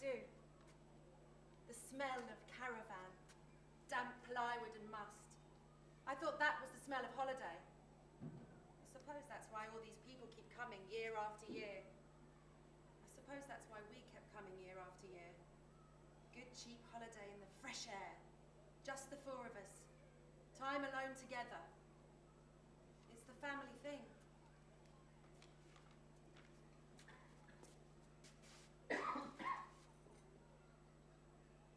do. The smell of caravan, damp plywood and must. I thought that was the smell of holiday. I suppose that's why all these people keep coming year after year. I suppose that's why we kept coming year after year. Good cheap holiday in the fresh air. Just the four of us. Time alone together. It's the family thing.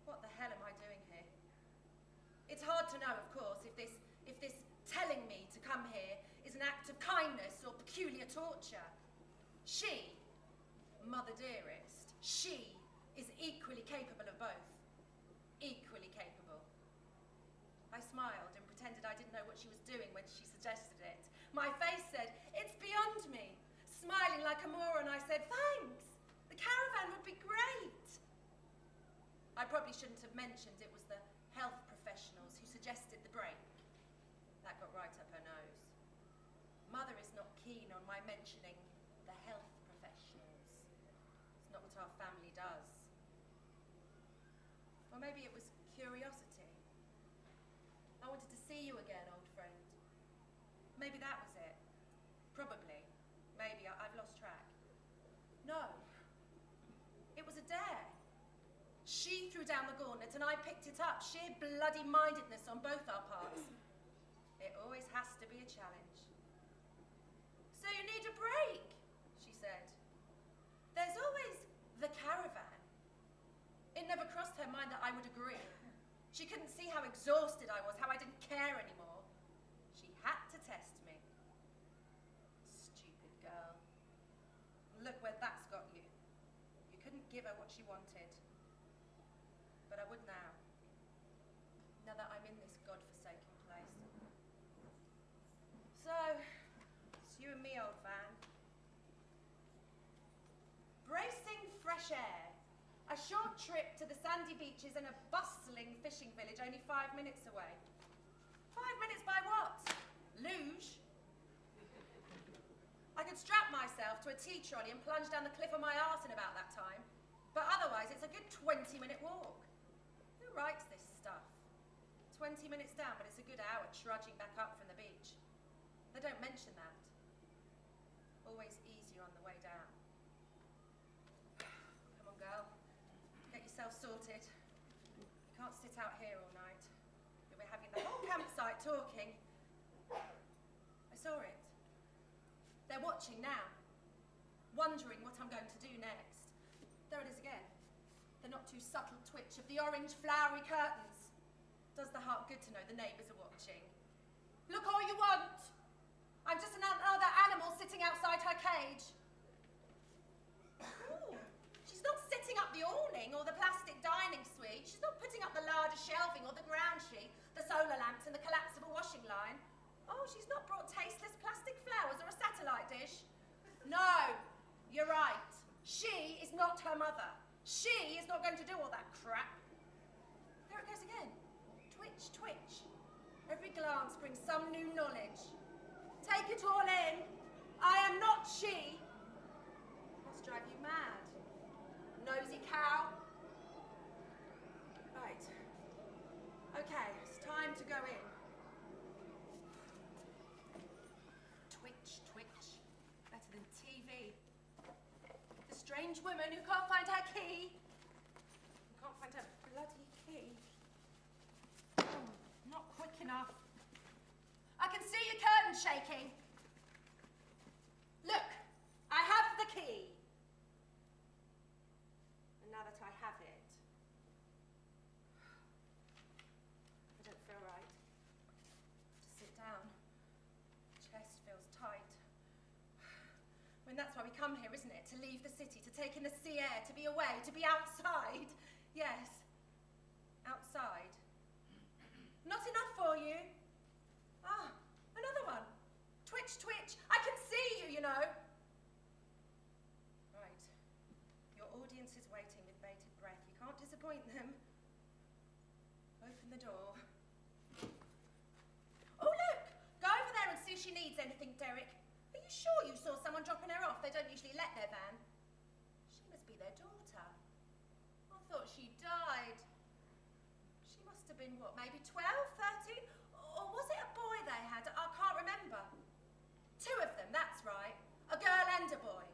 What the hell am I doing here? It's hard to know, of course, if this telling me to come here is an act of kindness or peculiar torture. She, Mother Dearest, she is equally capable of both. Equally capable. I smiled and pretended I didn't know what she was doing when she suggested it. My face said, "It's beyond me." Smiling like a moron, I said, "Thanks. The caravan would be great." I probably shouldn't have mentioned it was the health professionals who suggested the break. That got right up her nose. Mother is not keen on my mentioning the health professionals. It's not what our family does. Or maybe it was curiosity. I wanted to see you again, old friend. Maybe that was it. Probably. Maybe. I've lost track. No. It was a dare. She threw down the gauntlet and I picked it up. Sheer bloody mindedness on both our parts. It always has to be a challenge. "So you need a break," she said. "There's always the caravan." It never crossed her mind that I would agree. She couldn't see how exhausted I was, how I didn't care anymore. She had to test me. Stupid girl. Look where that's got you. You couldn't give her what she wanted. But I would now. Now that I'm in this godforsaken place. So, it's you and me, old Van. Bracing fresh air. A short trip to the sandy beaches and a bustling fishing village only 5 minutes away. 5 minutes by what? Luge? I could strap myself to a tea trolley and plunge down the cliff on my arse in about that time. But otherwise, it's a good 20-minute walk. Who writes this stuff? 20 minutes down, but it's a good hour trudging back up from the beach. They don't mention that. Always easier on the way down. Come on, girl. Get yourself sorted. You can't sit out here all night. You'll be having the whole campsite talking. I saw it. They're watching now. Wondering what I'm going to do next. There it is again. The not too subtle twitch of the orange flowery curtains. Does the heart good to know the neighbours are watching. Look all you want. I'm just another animal sitting outside her cage. Ooh, she's not setting up the awning or the plastic dining suite. She's not putting up the larger shelving or the ground sheet, the solar lamps and the collapsible washing line. Oh, she's not brought tasteless plastic flowers or a satellite dish. No, you're right. She is not her mother. She is not going to do all that crap. There it goes again. Twitch, twitch. Every glance brings some new knowledge. Take it all in. I am not she. Must drive you mad. Nosy cow. Right. Okay, it's time to go in. Twitch, twitch. Better than TV. The strange woman who can't find her key. Who can't find her bloody key. Oh, not quick enough. I can see your curtain shaking. Look, I have the key. And now that I have it, I don't feel right. To sit down. Chest feels tight. I mean, that's why we come here, isn't it? To leave the city, to take in the sea air, to be away, to be outside. Yes, outside. Not enough for you? Ah, another one. Twitch, twitch. I can see you, you know. Right. Your audience is waiting with bated breath. You can't disappoint them. Open the door. Oh, look! Go over there and see if she needs anything, Derek. Are you sure you saw someone dropping her off? They don't usually let their van. She must be their daughter. been, what, maybe 12, 13? Or was it a boy they had? I can't remember. 2 of them, that's right. A girl and a boy.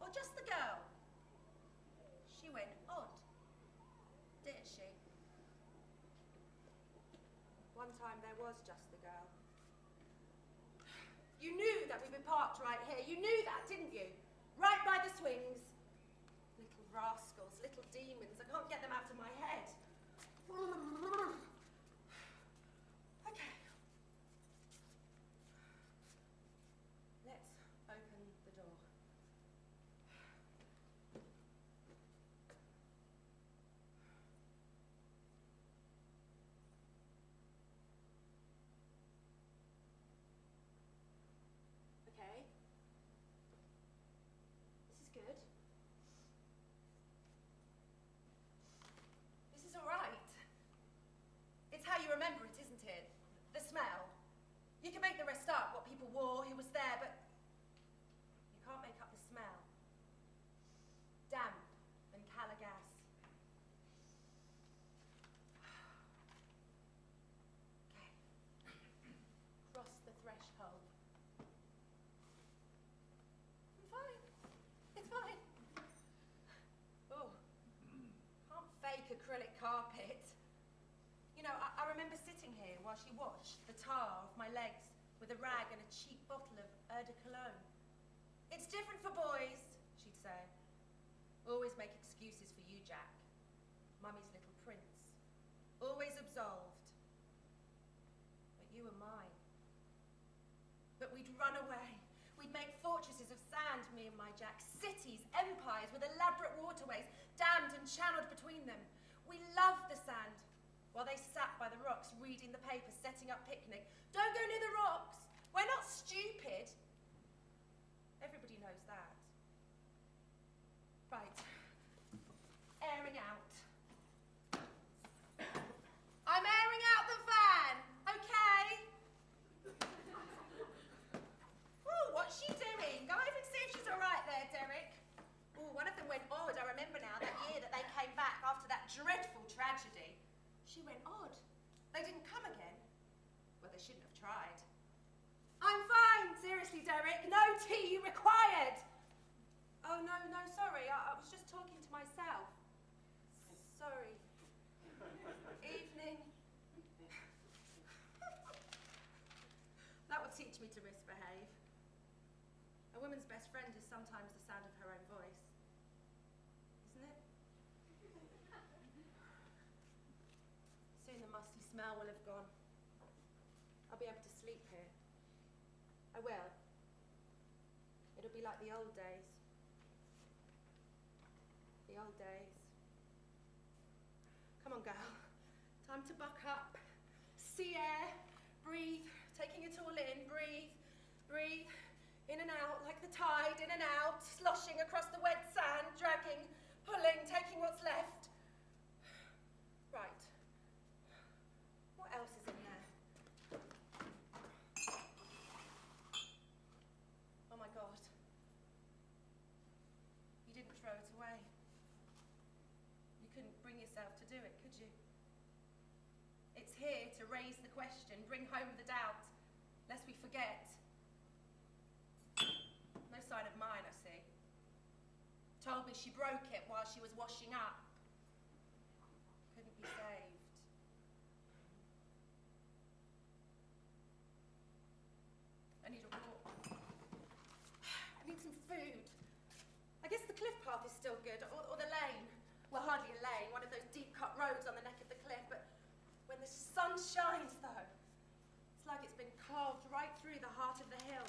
Or just the girl. She went odd, didn't she? One time there was just the girl. You knew that we'd be parked right here. You knew that, didn't you? Right by the swings. Little rascals, little demons. I can't get them out of my head. Okay. Let's open the door. Okay. This is good. This is all right. It's how you remember it, isn't it? The smell. You can make the rest up, what people wore, who was there, but you can't make up the smell. Damp and calagas. Okay. Cross the threshold. I'm fine. It's fine. Oh, can't fake acrylic carpet. You know, I remember sitting here while she washed the tar off my legs with a rag and a cheap bottle of eau de cologne. It's different for boys, she'd say. Always make excuses for you, Jack. Mummy's little prince. Always absolved. But you were mine. But we'd run away. We'd make fortresses of sand, me and my Jack. Cities, empires with elaborate waterways, dammed and channeled between them. We loved the sand. While they sat by the rocks, reading the papers, setting up picnic. Don't go near the rocks. We're not stupid. Everybody knows that. Right. Airing out. I'm airing out the van, okay? Ooh, what's she doing? Go over and see if she's all right there, Derek. Ooh, one of them went odd. I remember now, that year that they came back after that dreadful tragedy. She went odd. They didn't come again. Well, they shouldn't have tried. I'm fine, seriously, Derek. No tea required. Oh, no, sorry. I was just talking to myself. Sorry. Evening. That would teach me to misbehave. A woman's best friend is sometimes the sound of her own voice. Isn't it? Soon the musty smell will have gone. I'll be able to sleep here. I will. It'll be like the old days. The old days. Come on, girl. Time to buck up. Sea air. Breathe. Taking it all in. Breathe. Breathe. In and out, like the tide. In and out. Sloshing across the wet sand. Dragging. Pulling. Taking what's left. Right. What else is in there? Oh my God. You didn't throw it away. You couldn't bring yourself to do it, could you? It's here to raise the question, bring home the doubt, lest we forget. No sign of mine, I see. Told me she broke it while she was washing up. Couldn't be saved. I need a walk. I need some food. I guess the cliff path is still good, or the lane. Well, hardly a lane, one of those deep-cut roads on the neck of the cliff, but when the sun shines, though, it's like it's been carved right through the heart of the hill.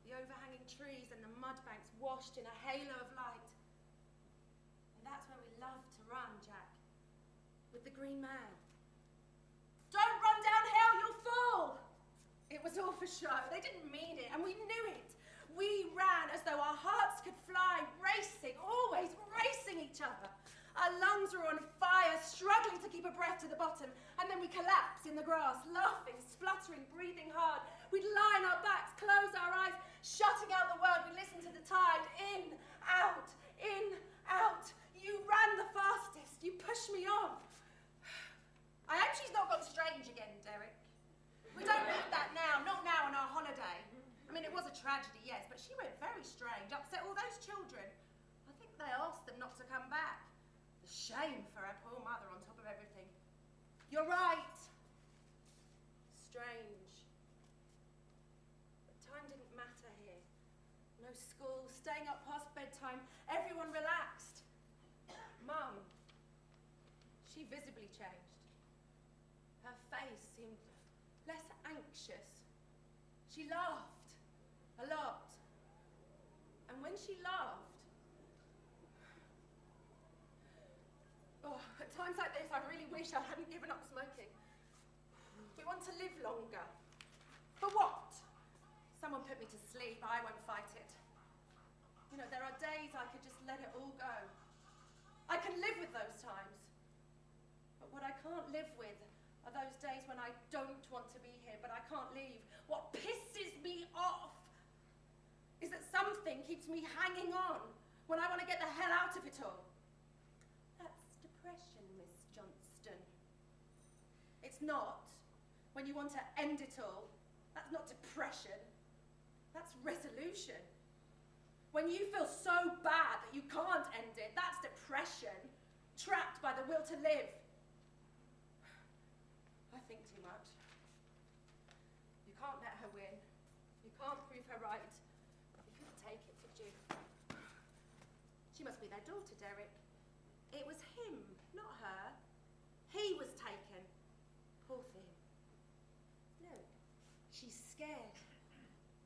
The overhanging trees and the mud banks washed in a halo of light. And that's where we love to run, Jack, with the green man. Don't run downhill, you'll fall! It was all for show. They didn't mean it, and we knew it. We ran as though our hearts could fly, racing, always racing each other. Our lungs were on fire, struggling to keep a breath to the bottom, and then we collapsed in the grass, laughing, spluttering, breathing hard. We'd lie on our backs, close our eyes, shutting out the world. We'd listen to the tide, in, out, in, out. You ran the fastest. You pushed me on. You're right. Strange. But time didn't matter here. No school, staying up past bedtime, everyone relaxed. Mum, she visibly changed. Her face seemed less anxious. She laughed a lot. And when she laughed, at times like this, I really wish I hadn't given up smoking. We want to live longer. For what? Someone put me to sleep. I won't fight it. You know, there are days I could just let it all go. I can live with those times. But what I can't live with are those days when I don't want to be here, but I can't leave. What pisses me off is that something keeps me hanging on when I want to get the hell out of it all. That's depression, Miss Johnston. It's not. When you want to end it all, that's not depression. That's resolution. When you feel so bad that you can't end it, that's depression. Trapped by the will to live. I think too much. You can't let her win. You can't prove her right. You couldn't take it, could you? She must be their daughter, Derek. It was him, not her. He was taken. Poor thing. Look, she's scared.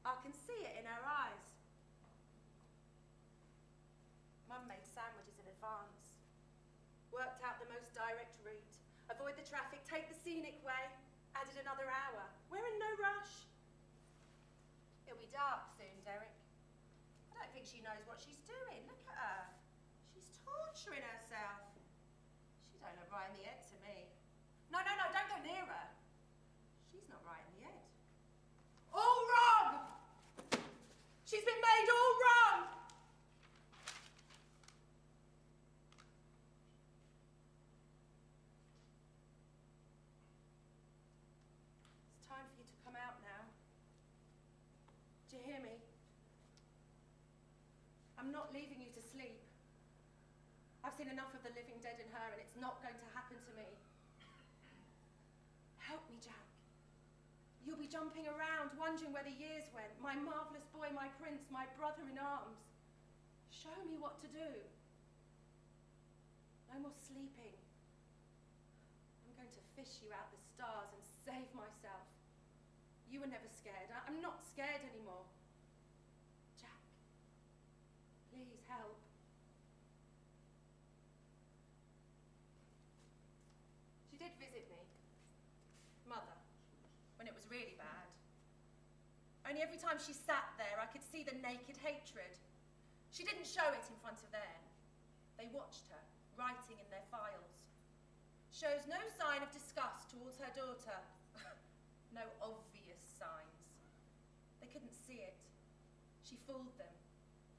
I can see it in her eyes. Mum made sandwiches in advance. Worked out the most direct route. Avoid the traffic, take the scenic way. Added another hour. We're in no rush. It'll be dark soon, Derek. I don't think she knows what she's doing. Look at her. She's torturing herself. She don't look right in the head to me. No, don't go near her. She's not right in the head. All wrong! She's been made all wrong! It's time for you to come out now. Do you hear me? I'm not leaving you to sleep. I've seen enough of the living dead in her, and it's not going to happen to me. Help me, Jack. You'll be jumping around, wondering where the years went. My marvellous boy, my prince, my brother in arms. Show me what to do. No more sleeping. I'm going to fish you out the stars and save myself. You were never scared. I'm not scared anymore. Jack, please help. She did visit me. Mother. When it was really bad. Only every time she sat there, I could see the naked hatred. She didn't show it in front of them. They watched her, writing in their files. Shows no sign of disgust towards her daughter. No obvious signs. They couldn't see it. She fooled them.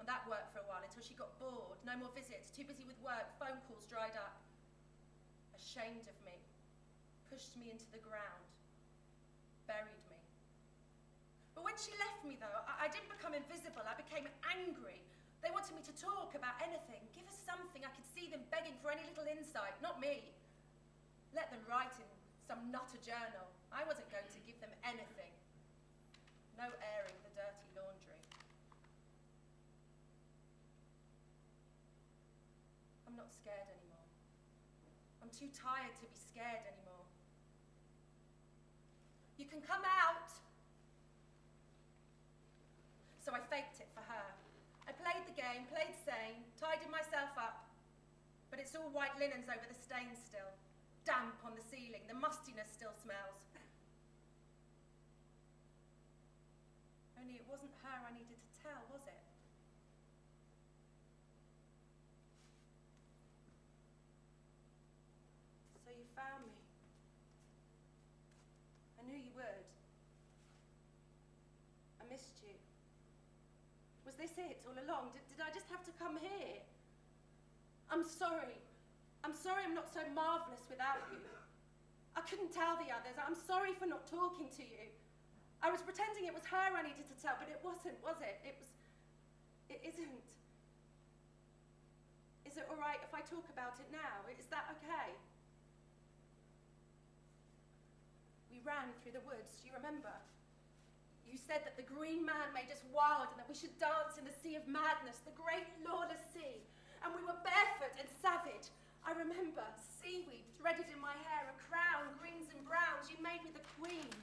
And that worked for a while until she got bored. No more visits, too busy with work, phone calls dried up. Ashamed of me. Pushed me into the ground. Buried me. But when she left me, though, I didn't become invisible. I became angry. They wanted me to talk about anything. Give us something. I could see them begging for any little insight, not me. Let them write in some nutter journal. I wasn't going to give them anything. No airing the dirty laundry. I'm not scared anymore. I'm too tired to be scared anymore. You can come out. So I faked it for her. I played the game, played sane, tidied myself up. But it's all white linens over the stains still. Damp on the ceiling, the mustiness still smells. Only it wasn't her I needed to tell, was it? So you found me. I knew you would. I missed you. Was this it all along? Did I just have to come here? I'm sorry. I'm sorry I'm not so marvellous without you. I couldn't tell the others. I'm sorry for not talking to you. I was pretending it was her I needed to tell, but it wasn't, was it? It isn't. Is it all right if I talk about it now? Is that okay? We ran through the woods, do you remember? You said that the green man made us wild and that we should dance in the sea of madness, the great lawless sea. And we were barefoot and savage. I remember seaweed threaded in my hair, a crown, greens and browns. You made me the queen.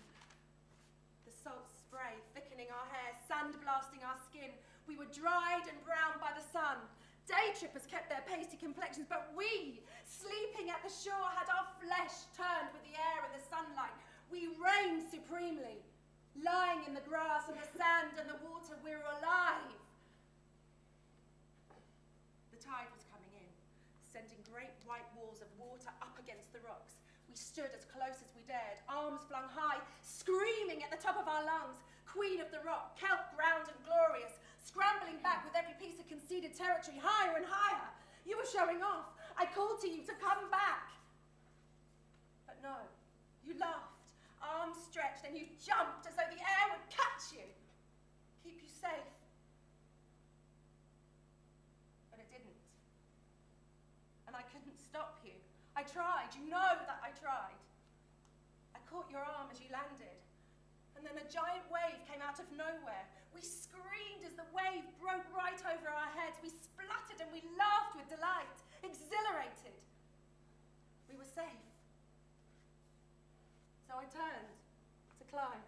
The salt spray thickening our hair, sand blasting our skin. We were dried and browned by the sun. Day trippers kept their pasty complexions, but we, sleeping at the shore, had our flesh turned with the air and the sunlight. We reigned supremely. Lying in the grass and the sand and the water, we were alive. The tide was coming in, sending great white walls of water up against the rocks. We stood as close as we dared, arms flung high, screaming at the top of our lungs, queen of the rock, kelp ground and glorious, scrambling back with every piece of conceded territory, higher and higher. You were showing off. I called to you to come back. But no, you laughed. Arms stretched, and you jumped as though the air would catch you, keep you safe. But it didn't. And I couldn't stop you. I tried, you know that I tried. I caught your arm as you landed, and then a giant wave came out of nowhere. We screamed as the wave broke right over our heads. We spluttered and we laughed with delight, exhilarated. We were safe. So I turned to climb.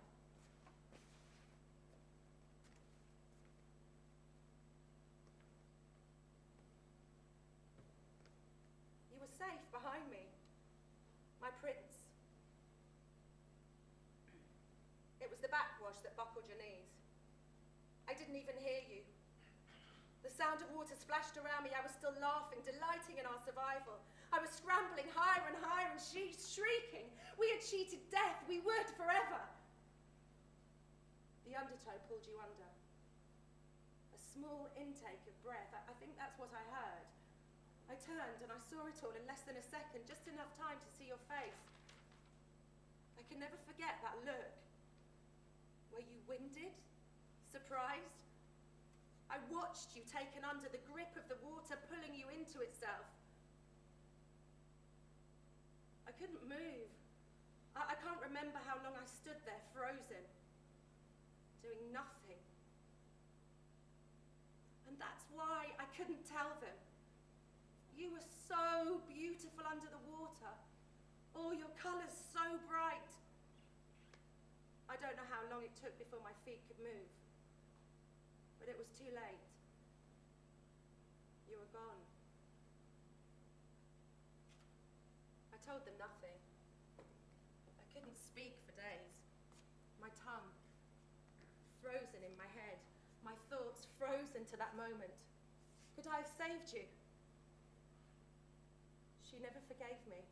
You were safe behind me, my prince. It was the backwash that buckled your knees. I didn't even hear you. The sound of water splashed around me. I was still laughing, delighting in our survival. I was scrambling higher and higher and shrieking. We had cheated death. We would forever. The undertow pulled you under. A small intake of breath. I think that's what I heard. I turned and I saw it all in less than a second, just enough time to see your face. I can never forget that look. Were you winded? Surprised? I watched you taken under the grip of the water pulling you into itself. I couldn't move. I can't remember how long I stood there frozen, doing nothing. And that's why I couldn't tell them. You were so beautiful under the water, all your colours so bright. I don't know how long it took before my feet could move, but it was too late. You were gone. I told them nothing. I couldn't speak for days. My tongue frozen in my head, my thoughts frozen to that moment. Could I have saved you? She never forgave me.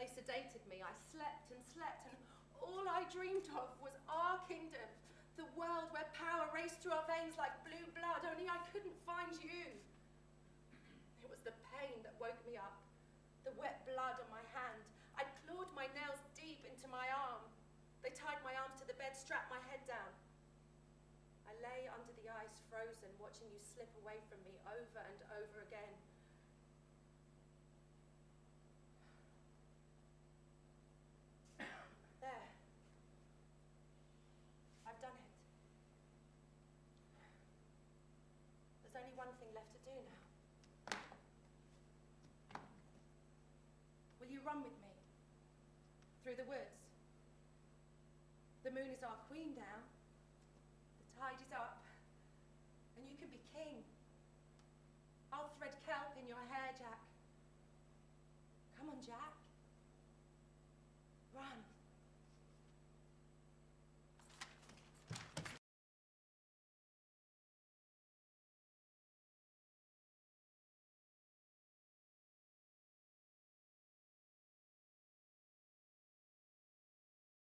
They sedated me. I slept and slept, and all I dreamed of was our kingdom, the world where power raced through our veins like blue blood, only I couldn't find you. It was the pain that woke me up, the wet blood on my hand. I clawed my nails deep into my arm. They tied my arms to the bed, strapped my head down. I lay under the ice, frozen, watching you slip away from me over and over again. There. I've done it. There's only one thing left to do now. Will you run with me? Through the woods? The moon is our queen now. The tide is up. And you can be king. I'll thread kelp in your hair, Jack.